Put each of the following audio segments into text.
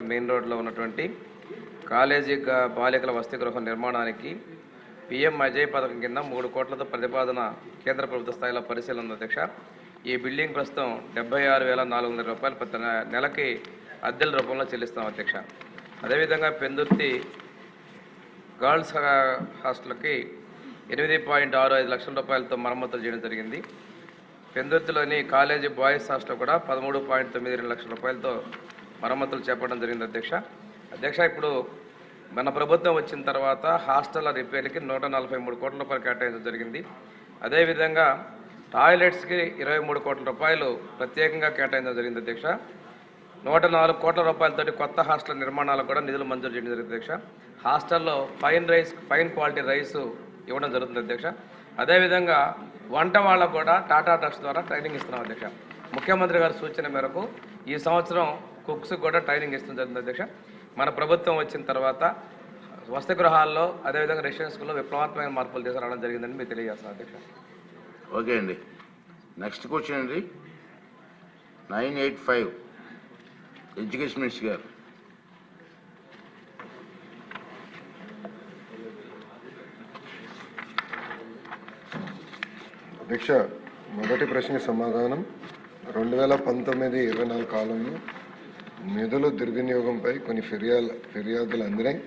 Main రోడ్లో ఉన్నటువంటి college బాలికల వసతి గృహం నిర్మాణానికి పీఎం అజయ్ పథకం కింద 3 కోట్లతో ప్రతిపాదన కేంద్ర ప్రభుత్వ స్థాయిలో పరిశీలన అధ్యక్ష. ఈ బిల్డింగ్ ప్రస్తుతం 76,400 రూపాయలు ప్రతి నెలకి అద్దెల రూపంలో చెల్లిస్తాం అధ్యక్ష. అదేవిధంగా పెందుర్తి గర్ల్స్ హాస్టల్కి 8.65 లక్షల రూపాయలతో మరమ్మతులు చేయడం జరిగింది. పెందుర్తిలోని కాలేజీ బాయ్స్ హాస్టల్ కూడా 13.92 లక్షల రూపాయలతో మరమ్మతులు చేపట్టడం జరిగింది అధ్యక్ష. ఇప్పుడు మన ప్రభుత్వం వచ్చిన తర్వాత హాస్టల్ రిపేర్కి 143 కోట్ల రూపాయలు కేటాయించడం జరిగింది. అదేవిధంగా టాయిలెట్స్కి 23 కోట్ల రూపాయలు ప్రత్యేకంగా కేటాయించడం జరిగింది అధ్యక్ష. 104 కోట్ల రూపాయలతోటి కొత్త హాస్టల్ నిర్మాణాలకు కూడా నిధులు మంజూరు చేయడం జరిగింది అధ్యక్ష. హాస్టల్లో ఫైన్ క్వాలిటీ రైస్ ఇవ్వడం జరుగుతుంది అధ్యక్ష. అదేవిధంగా వంట వాళ్ళకు కూడా టాటా ట్రస్ట్ ద్వారా ట్రైనింగ్ ఇస్తున్నాం అధ్యక్ష. ముఖ్యమంత్రి గారి సూచన మేరకు ఈ సంవత్సరం కుక్స్ కూడా ట్రైనింగ్ ఇస్తుంది జరుగుతుంది అధ్యక్ష. మన ప్రభుత్వం వచ్చిన తర్వాత వసతి గృహాల్లో అదేవిధంగా రెసిడెన్స్ స్కూల్లో విప్లవాత్మకమైన మార్పులు తీసుకురావడం జరిగిందని మీకు తెలియజేస్తాను అధ్యక్ష. ఓకే అండి. నెక్స్ట్ క్వశ్చన్ అండి 985 ఎడ్యుకేషన్ మినిస్టర్ గారు. అధ్యక్ష, మొదటి ప్రశ్నకి సమాధానం 2019-24 కాలంలో నిధుల దుర్వినియోగంపై కొన్ని ఫిర్యాదులు అందినాయి,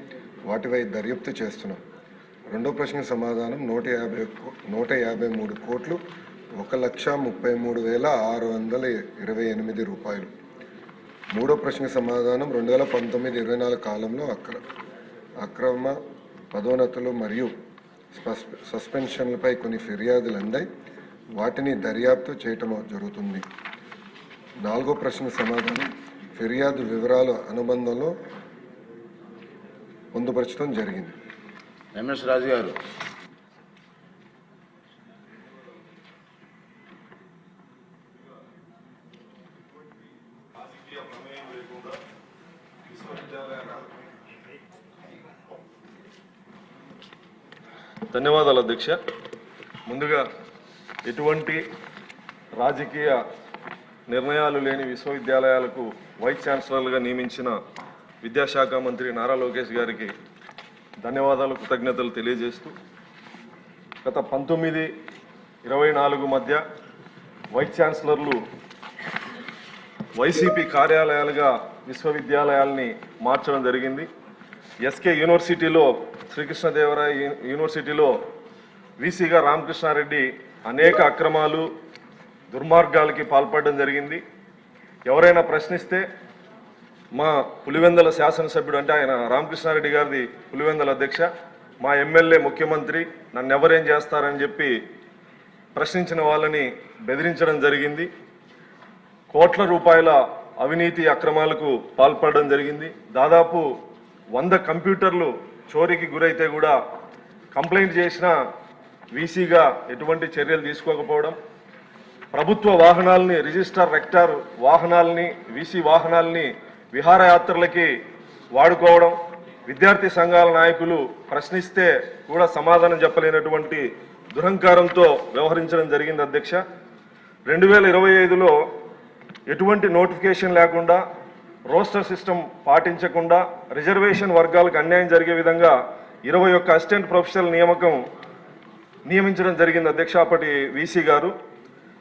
వాటిపై దర్యాప్తు చేస్తున్నాం. రెండో ప్రశ్నకి సమాధానం 153 కోట్లు 1,33,628 రూపాయలు. మూడో ప్రశ్నకి సమాధానం 2019-24 కాలంలో అక్రమ పదోన్నతులు మరియు సస్పెన్షన్లపై కొన్ని ఫిర్యాదులు అందాయి, వాటిని దర్యాప్తు చేయటం జరుగుతుంది. నాలుగో ప్రశ్న సమాధానం ఫిర్యాదు వివరాలు అనుబంధంలో పొందుపరచడం జరిగింది. ఎంఎస్ రాజు గారు. ధన్యవాదాలు అధ్యక్ష. ముందుగా ఎటువంటి రాజకీయ నిర్ణయాలు లేని విశ్వవిద్యాలయాలకు వైస్ ఛాన్సలర్లుగా నియమించిన విద్యాశాఖ మంత్రి నారా లోకేష్ గారికి ధన్యవాదాలు, కృతజ్ఞతలు తెలియజేస్తూ గత 19-24 మధ్య వైస్ ఛాన్సలర్లు వైసీపీ కార్యాలయాలుగా విశ్వవిద్యాలయాల్ని మార్చడం జరిగింది. ఎస్కే యూనివర్సిటీలో, శ్రీకృష్ణదేవరాయ యూనివర్సిటీలో వీసీగా రామకృష్ణారెడ్డి అనేక అక్రమాలు దుర్మార్గాలకి పాల్పడడం జరిగింది. ఎవరైనా ప్రశ్నిస్తే మా పులివెందల శాసనసభ్యుడు, అంటే ఆయన రామకృష్ణారెడ్డి గారిది పులివెందల అధ్యక్ష, మా ఎమ్మెల్యే ముఖ్యమంత్రి నన్ను ఎవరేం చేస్తారని చెప్పి ప్రశ్నించిన వాళ్ళని బెదిరించడం జరిగింది. కోట్ల రూపాయల అవినీతి అక్రమాలకు పాల్పడడం జరిగింది. దాదాపు 100 కంప్యూటర్లు చోరీకి గురైతే కూడా కంప్లైంట్ చేసిన వీసీగా ఎటువంటి చర్యలు తీసుకోకపోవడం, ప్రభుత్వ వాహనాలని, రిజిస్టర్ రెక్టార్ వాహనాలని, వీసీ వాహనాలని విహారయాత్రలకి వాడుకోవడం, విద్యార్థి సంఘాల నాయకులు ప్రశ్నిస్తే కూడా సమాధానం చెప్పలేనటువంటి దురహంకారంతో వ్యవహరించడం జరిగింది అధ్యక్ష. 2025లో ఎటువంటి నోటిఫికేషన్ లేకుండా, రోస్టర్ సిస్టమ్ పాటించకుండా రిజర్వేషన్ వర్గాలకు అన్యాయం జరిగే విధంగా 21 అసిస్టెంట్ ప్రొఫెసర్ నియమించడం జరిగింది అధ్యక్ష అప్పటి వీసీ గారు.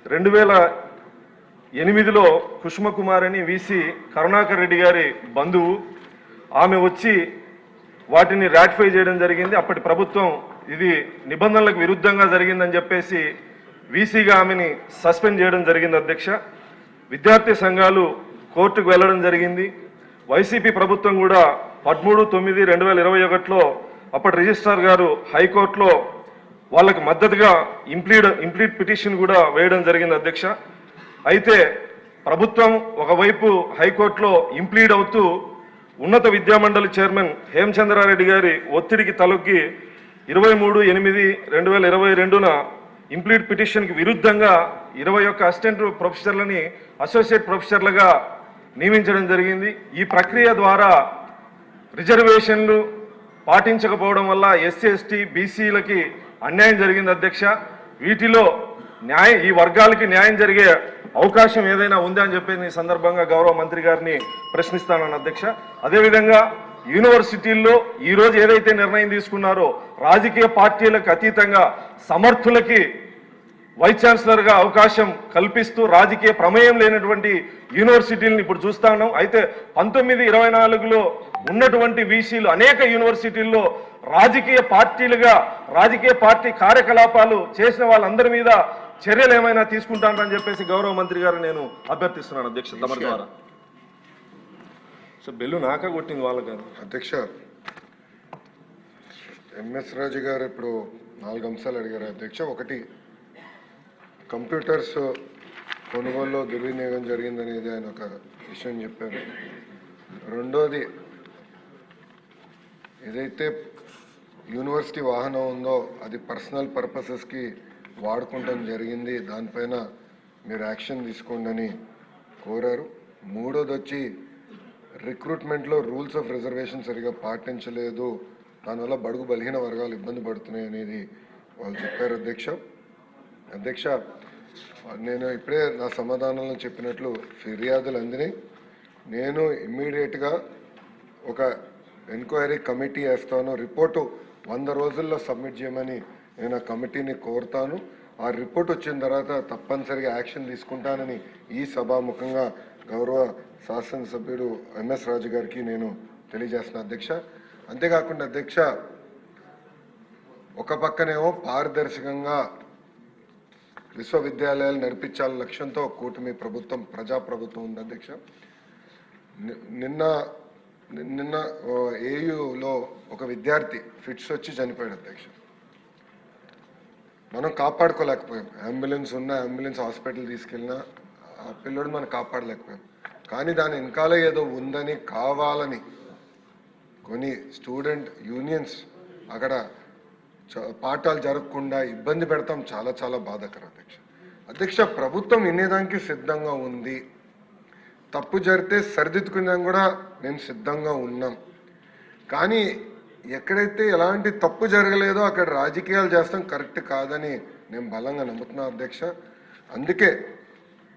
2008లో కుష్మకుమార్ అని వీసీ కరుణాకర్ రెడ్డి గారి బంధువు, ఆమె వచ్చి వాటిని రాటిఫై చేయడం జరిగింది. అప్పటి ప్రభుత్వం ఇది నిబంధనలకు విరుద్ధంగా జరిగిందని చెప్పేసి వీసీగా ఆమెని సస్పెండ్ చేయడం జరిగింది అధ్యక్ష. విద్యార్థి సంఘాలు కోర్టుకు వెళ్ళడం జరిగింది. వైసీపీ ప్రభుత్వం కూడా 13/9/2021లో అప్పటి రిజిస్ట్రార్ గారు హైకోర్టులో వాళ్ళకి మద్దతుగా ఇంప్లీడ్ పిటిషన్ కూడా వేయడం జరిగింది అధ్యక్ష. అయితే ప్రభుత్వం ఒకవైపు హైకోర్టులో ఇంప్లీడ్ అవుతూ ఉన్నత విద్యామండలి చైర్మన్ హేమచంద్రారెడ్డి గారి ఒత్తిడికి తలొగ్గి 23/8/2022న ఇంప్లీడ్ పిటిషన్కి విరుద్ధంగా 21 అసిస్టెంట్ ప్రొఫెసర్లని అసోసియేట్ ప్రొఫెసర్లుగా నియమించడం జరిగింది. ఈ ప్రక్రియ ద్వారా రిజర్వేషన్లు పాటించకపోవడం వల్ల ఎస్సీ, ఎస్టీ, బీసీలకి అన్యాయం జరిగింది అధ్యక్ష. వీటిలో ఈ వర్గాలకి న్యాయం జరిగే అవకాశం ఏదైనా ఉందా అని చెప్పి ఈ సందర్భంగా గౌరవ మంత్రి గారిని ప్రశ్నిస్తానని అధ్యక్ష. అదేవిధంగా యూనివర్సిటీల్లో ఈ రోజు ఏదైతే నిర్ణయం తీసుకున్నారో రాజకీయ పార్టీలకు అతీతంగా సమర్థులకి వైస్ ఛాన్సలర్ గా అవకాశం కల్పిస్తూ రాజకీయ ప్రమేయం లేనటువంటి యూనివర్సిటీలను ఇప్పుడు చూస్తా ఉన్నాం. అయితే 1924లో ఉన్నటువంటి వీసీలు అనేక యూనివర్సిటీల్లో రాజకీయ పార్టీ కార్యకలాపాలు చేసిన వాళ్ళందరి మీద చర్యలు ఏమైనా తీసుకుంటానని చెప్పేసి గౌరవ మంత్రి గారు నేను అభ్యర్థిస్తున్నాను అధ్యక్ష తమరి ద్వారా. సో బెల్లు నాక కొట్టింది వాళ్ళకి. అధ్యక్ష, ఎంఎస్ రాజు గారు ఇప్పుడు 4 అంశాలు అడిగారు అధ్యక్ష. ఒకటి, కంప్యూటర్స్ కొనుగోలులో దుర్వినియోగం జరిగిందనేది ఆయన ఒక విషయం చెప్పారు. రెండోది, ఏదైతే యూనివర్సిటీ వాహనం ఉందో అది పర్సనల్ పర్పసెస్కి వాడుకుంటాం జరిగింది, దానిపైన మీరు యాక్షన్ తీసుకోండి అని కోరారు. మూడోది వచ్చి రిక్రూట్మెంట్లో రూల్స్ ఆఫ్ రిజర్వేషన్ సరిగా పాటించలేదు, దానివల్ల బడుగు బలహీన వర్గాలు ఇబ్బంది పడుతున్నాయి అనేది వాళ్ళు చెప్పారు అధ్యక్ష. నేను ఇప్పుడే నా సమాధానంలో చెప్పినట్లు ఫిర్యాదులు అందినాయి. నేను ఇమ్మీడియట్గా ఒక ఎంక్వైరీ కమిటీ వేస్తాను. రిపోర్టు 100 రోజుల్లో సబ్మిట్ చేయమని నేను ఆ కమిటీని కోరుతాను. ఆ రిపోర్ట్ వచ్చిన తర్వాత తప్పనిసరిగా యాక్షన్ తీసుకుంటానని ఈ సభాముఖంగా గౌరవ శాసనసభ్యుడు ఎంఎస్ రాజు గారికి నేను తెలియజేస్తున్నా అధ్యక్ష. అంతేకాకుండా అధ్యక్ష, ఒక పక్కనేమో పారదర్శకంగా విశ్వవిద్యాలయాలు నడిపించాలనే లక్ష్యంతో కూటమి ప్రభుత్వం, ప్రజాప్రభుత్వం ఉంది అధ్యక్ష. నిన్న ఏయులో ఒక విద్యార్థి ఫిట్స్ వచ్చి చనిపోయాడు అధ్యక్ష. మనం కాపాడుకోలేకపోయాం. అంబులెన్స్ హాస్పిటల్ తీసుకెళ్ళినా ఆ పిల్లడు మనం కాపాడలేకపోయాం. కానీ దాని వెనకాల ఏదో ఉందని కావాలని కొన్ని స్టూడెంట్ యూనియన్స్ అక్కడ పాఠాలు జరగకుండా ఇబ్బంది పెడతాం. చాలా చాలా బాధాకరం అధ్యక్ష. ప్రభుత్వం వినేదానికి సిద్ధంగా ఉంది. తప్పు జరిగితే సరిదిద్దుకునేదానికి కూడా మేము సిద్ధంగా ఉన్నాం. కానీ ఎక్కడైతే ఎలాంటి తప్పు జరగలేదో అక్కడ రాజకీయాలు చేస్తాం కరెక్ట్ కాదని నేను బలంగా నమ్ముతున్నా అధ్యక్ష. అందుకే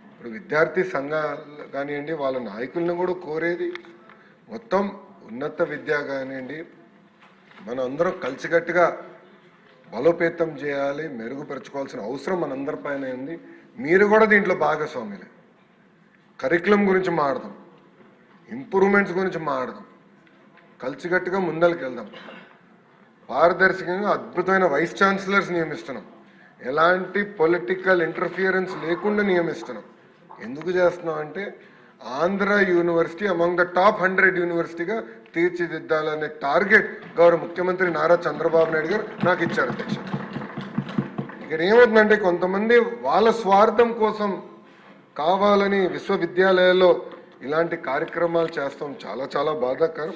ఇప్పుడు విద్యార్థి సంఘాలు కానివ్వండి, వాళ్ళ నాయకులను కూడా కోరేది మొత్తం ఉన్నత విద్య కానివ్వండి, మనం అందరం కలిసికట్టుగా బలోపేతం చేయాలి, మెరుగుపరచుకోవాల్సిన అవసరం మనందరిపైన ఉంది. మీరు కూడా దీంట్లో భాగస్వాములే. కరికులం గురించి మాట్లాడదాం, ఇంప్రూవ్మెంట్స్ గురించి మాట్లాడదాం, కలిసికట్టుగా ముందరికి వెళ్దాం. పారదర్శకంగా అద్భుతమైన వైస్ ఛాన్సలర్స్ నియమిస్తున్నాం. ఎలాంటి పొలిటికల్ ఇంటర్ఫియరెన్స్ లేకుండా నియమిస్తున్నాం. ఎందుకు చేస్తున్నాం అంటే Andhra university among the top 100 యూనివర్సిటీగా తీర్చిదిద్దాలనే టార్గెట్ గౌరవ ముఖ్యమంత్రి నారా చంద్రబాబు నాయుడు గారు నాకు ఇచ్చారు అధ్యక్ష. ఇక్కడ ఏమవుతుందంటే కొంతమంది వాళ్ళ స్వార్థం కోసం కావాలని విశ్వవిద్యాలయాల్లో ఇలాంటి కార్యక్రమాలు చేస్తాం. చాలా చాలా బాధాకరం.